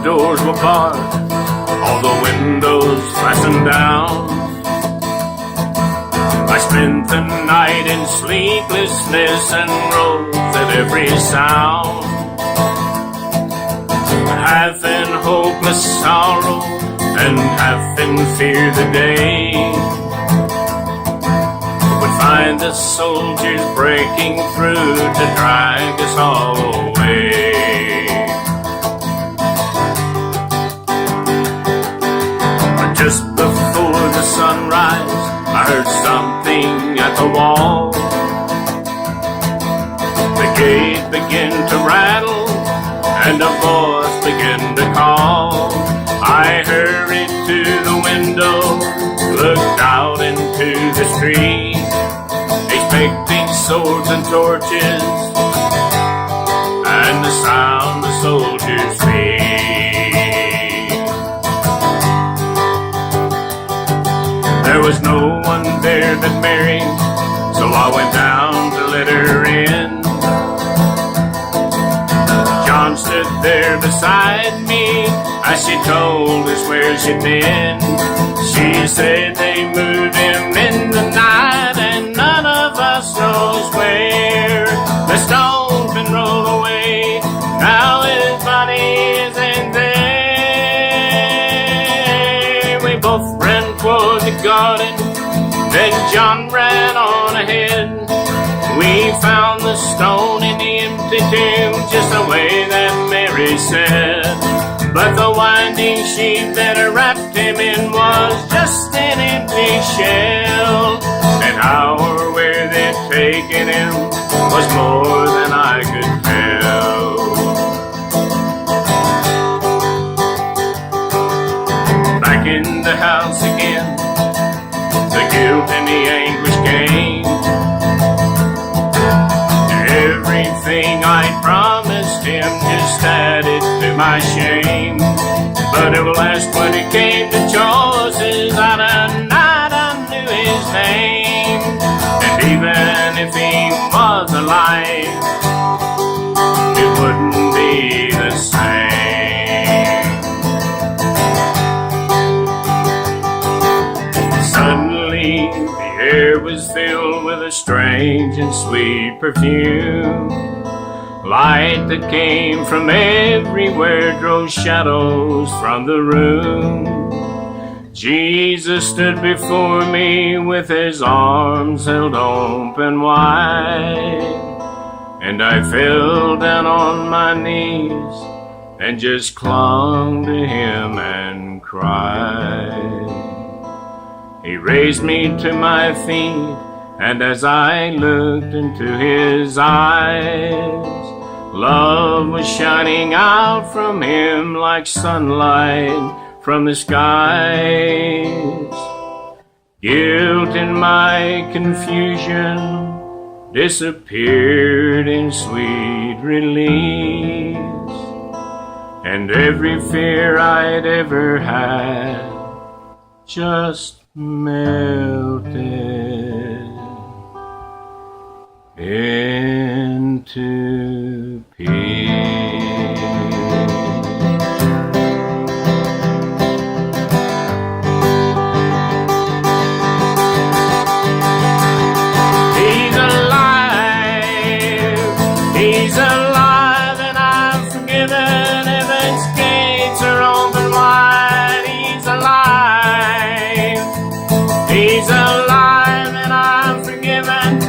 doors were barred, all the windows fastened down. I spent the night in sleeplessness and rose at every sound. Half in hopeless sorrow and half in fear the day would find the soldiers breaking through to drag us all away. But just before the sunrise, I heard something at the wall. The gate began to rattle and a voice began to call. I hurried to the window, looked out into the street, expecting swords and torches and the sound of soldiers' feet. There was no one there but Mary, so I went down to let her in. John stood there beside me as she told us where she'd been. She said they moved him in the night and none of us knows where. The stone's been rolled away, now his body isn't there. We both ran toward the garden, then John ran on ahead. We found the stone in the empty tomb, just the way that Mary said. But the winding sheet that wrapped him in was just an empty shell. And how or where they'd taken him was more than I could tell. Back in the house again, the guilt and the anguish came. Everything I promised him just added to my shame. But at last when it came to choices, out of night I knew his name. And even if he was alive, it wouldn't be the same. Suddenly the air was filled with a strange and sweet perfume. Light that came from everywhere drove shadows from the room. Jesus stood before me with his arms held open wide, and I fell down on my knees and just clung to him and cried. He raised me to my feet, and as I looked into his eyes, love was shining out from him like sunlight from the skies. Guilt in my confusion disappeared in sweet release, and every fear I'd ever had just melted into peace. He's alive, he's alive, and I'm forgiven. Heaven's gates are open wide. He's alive, he's alive, and I'm forgiven.